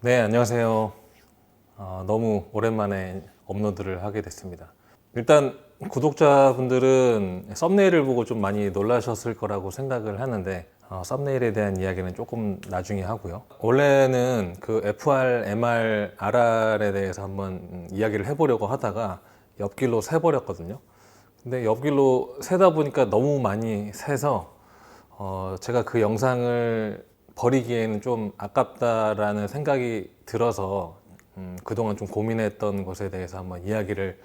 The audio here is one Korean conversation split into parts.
네, 안녕하세요. 너무 오랜만에 업로드를 하게 됐습니다. 일단 구독자분들은 썸네일을 보고 좀 많이 놀라셨을 거라고 생각을 하는데 썸네일에 대한 이야기는 조금 나중에 하고요. 원래는 그 FR, MR, RR에 대해서 한번 이야기를 해보려고 하다가 옆길로 새버렸거든요. 근데 옆길로 새다 보니까 너무 많이 새서 제가 그 영상을 버리기에는 좀 아깝다라는 생각이 들어서 그동안 좀 고민했던 것에 대해서 한번 이야기를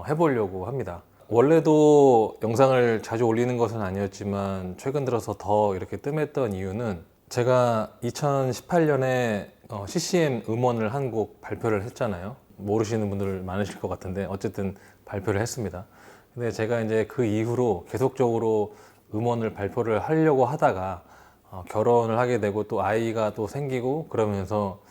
해보려고 합니다. 원래도 영상을 자주 올리는 것은 아니었지만 최근 들어서 더 이렇게 뜸했던 이유는 제가 2018년에 CCM 음원을 한 곡 발표를 했잖아요. 모르시는 분들 많으실 것 같은데 어쨌든 발표를 했습니다. 근데 제가 이제 그 이후로 계속적으로 음원을 발표를 하려고 하다가 결혼을 하게 되고 또 아이가 또 생기고 그러면서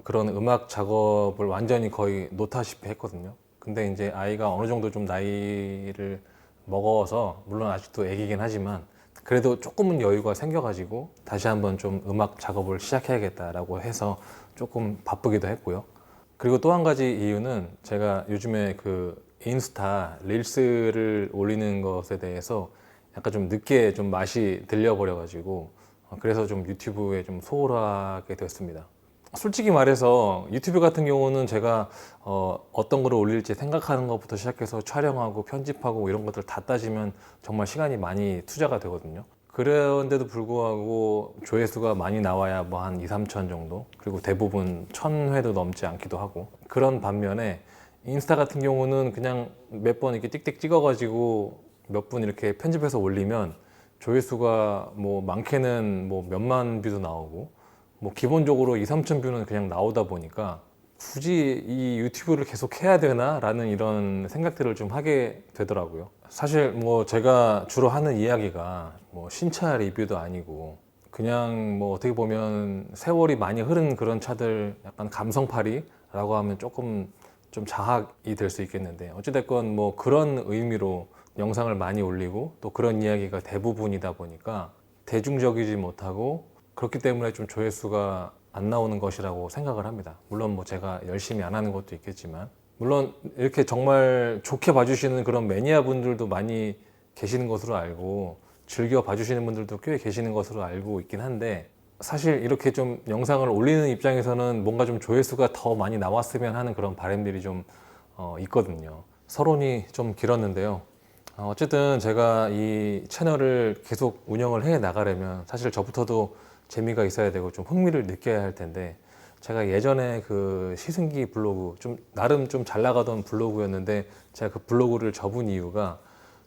그런 음악 작업을 완전히 거의 놓다시피 했거든요. 근데 이제 아이가 어느 정도 좀 나이를 먹어서 물론 아직도 애기긴 하지만 그래도 조금은 여유가 생겨가지고 다시 한번 좀 음악 작업을 시작해야겠다라고 해서 조금 바쁘기도 했고요. 그리고 또 한 가지 이유는 제가 요즘에 그 인스타 릴스를 올리는 것에 대해서 약간 좀 늦게 좀 맛이 들려버려가지고 그래서 좀 유튜브에 좀 소홀하게 됐습니다. 솔직히 말해서 유튜브 같은 경우는 제가 어떤 거를 올릴지 생각하는 것부터 시작해서 촬영하고 편집하고 이런 것들 다 따지면 정말 시간이 많이 투자가 되거든요. 그런데도 불구하고 조회수가 많이 나와야 뭐 한 2, 3천 정도, 그리고 대부분 1,000회도 넘지 않기도 하고, 그런 반면에 인스타 같은 경우는 그냥 몇 번 이렇게 띡띡 찍어가지고 몇 분 이렇게 편집해서 올리면 조회수가 뭐 많게는 뭐 몇만 뷰도 나오고 뭐 기본적으로 2, 3천 뷰는 그냥 나오다 보니까 굳이 이 유튜브를 계속 해야 되나? 라는 이런 생각들을 좀 하게 되더라고요. 사실 뭐 제가 주로 하는 이야기가 뭐 신차 리뷰도 아니고 그냥 뭐 어떻게 보면 세월이 많이 흐른 그런 차들 약간 감성팔이라고 하면 조금 좀 자학이 될 수 있겠는데 어찌됐건 뭐 그런 의미로 영상을 많이 올리고 또 그런 이야기가 대부분이다 보니까 대중적이지 못하고 그렇기 때문에 좀 조회수가 안 나오는 것이라고 생각을 합니다. 물론 뭐 제가 열심히 안 하는 것도 있겠지만 물론 이렇게 정말 좋게 봐주시는 그런 매니아 분들도 많이 계시는 것으로 알고 즐겨 봐주시는 분들도 꽤 계시는 것으로 알고 있긴 한데 사실 이렇게 좀 영상을 올리는 입장에서는 뭔가 좀 조회수가 더 많이 나왔으면 하는 그런 바람들이 좀 있거든요. 서론이 좀 길었는데요. 어쨌든 제가 이 채널을 계속 운영을 해 나가려면 사실 저부터도 재미가 있어야 되고 좀 흥미를 느껴야 할 텐데 제가 예전에 그 시승기 블로그 좀 나름 좀 잘 나가던 블로그였는데 제가 그 블로그를 접은 이유가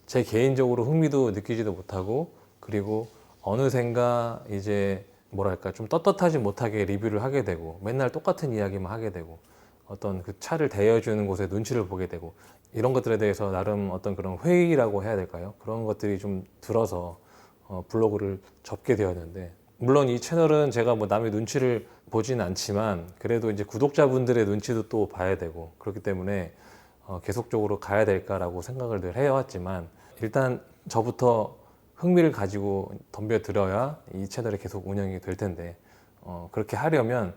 제 개인적으로 흥미도 느끼지도 못하고 그리고 어느샌가 이제 뭐랄까 좀 떳떳하지 못하게 리뷰를 하게 되고 맨날 똑같은 이야기만 하게 되고 어떤 그 차를 대여주는 곳에 눈치를 보게 되고 이런 것들에 대해서 나름 어떤 그런 회의라고 해야 될까요? 그런 것들이 좀 들어서 블로그를 접게 되었는데 물론 이 채널은 제가 뭐 남의 눈치를 보진 않지만 그래도 이제 구독자분들의 눈치도 또 봐야 되고 그렇기 때문에 계속적으로 가야 될까라고 생각을 늘 해왔지만 일단 저부터 흥미를 가지고 덤벼들어야 이 채널이 계속 운영이 될 텐데 그렇게 하려면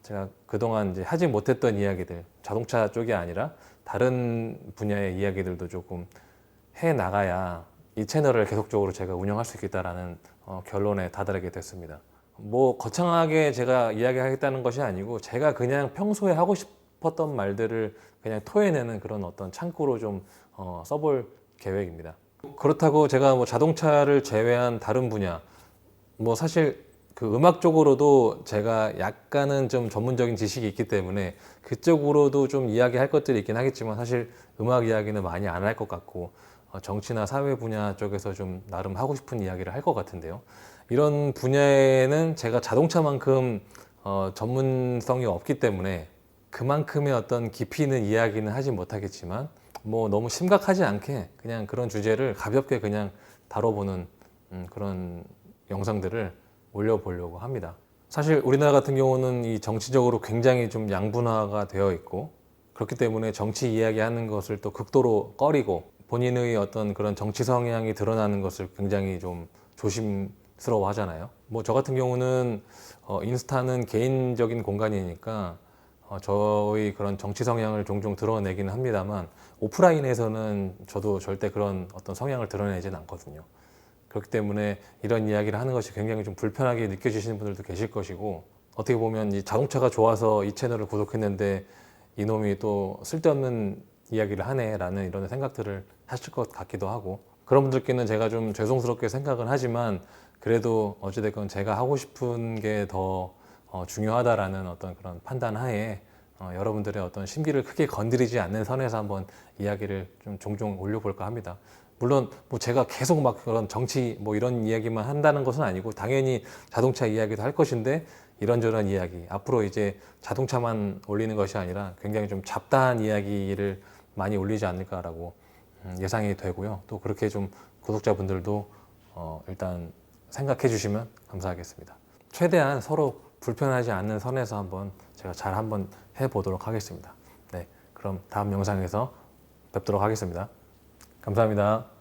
제가 그동안 이제 하지 못했던 이야기들 자동차 쪽이 아니라 다른 분야의 이야기들도 조금 해 나가야 이 채널을 계속적으로 제가 운영할 수 있겠다라는 결론에 다다르게 됐습니다. 뭐 거창하게 제가 이야기하겠다는 것이 아니고 제가 그냥 평소에 하고 싶었던 말들을 그냥 토해내는 그런 어떤 창구로 좀 써볼 계획입니다. 그렇다고 제가 뭐 자동차를 제외한 다른 분야 뭐 사실 그 음악 쪽으로도 제가 약간은 좀 전문적인 지식이 있기 때문에 그쪽으로도 좀 이야기할 것들이 있긴 하겠지만 사실 음악 이야기는 많이 안 할 것 같고 정치나 사회 분야 쪽에서 좀 나름 하고 싶은 이야기를 할 것 같은데요. 이런 분야에는 제가 자동차만큼 전문성이 없기 때문에 그만큼의 어떤 깊이 있는 이야기는 하지 못하겠지만 뭐 너무 심각하지 않게 그냥 그런 주제를 가볍게 그냥 다뤄보는 그런 영상들을 올려보려고 합니다. 사실 우리나라 같은 경우는 이 정치적으로 굉장히 좀 양분화가 되어 있고 그렇기 때문에 정치 이야기하는 것을 또 극도로 꺼리고 본인의 어떤 그런 정치 성향이 드러나는 것을 굉장히 좀 조심스럽게 부담스러워 하잖아요. 뭐 저 같은 경우는 인스타는 개인적인 공간이니까 저의 그런 정치 성향을 종종 드러내기는 합니다만 오프라인에서는 저도 절대 그런 어떤 성향을 드러내지는 않거든요. 그렇기 때문에 이런 이야기를 하는 것이 굉장히 좀 불편하게 느껴지시는 분들도 계실 것이고, 어떻게 보면 이 자동차가 좋아서 이 채널을 구독했는데 이놈이 또 쓸데없는 이야기를 하네라는 이런 생각들을 하실 것 같기도 하고, 그런 분들께는 제가 좀 죄송스럽게 생각은 하지만 그래도 어찌됐건 제가 하고 싶은 게 더 중요하다라는 어떤 그런 판단 하에 여러분들의 어떤 심기를 크게 건드리지 않는 선에서 한번 이야기를 좀 종종 올려볼까 합니다. 물론 뭐 제가 계속 막 그런 정치 뭐 이런 이야기만 한다는 것은 아니고 당연히 자동차 이야기도 할 것인데, 이런저런 이야기 앞으로 이제 자동차만 올리는 것이 아니라 굉장히 좀 잡다한 이야기를 많이 올리지 않을까라고 예상이 되고요. 또 그렇게 좀 구독자분들도 일단 생각해 주시면 감사하겠습니다. 최대한 서로 불편하지 않는 선에서 한번 제가 잘 한번 해보도록 하겠습니다. 네, 그럼 다음 영상에서 뵙도록 하겠습니다. 감사합니다.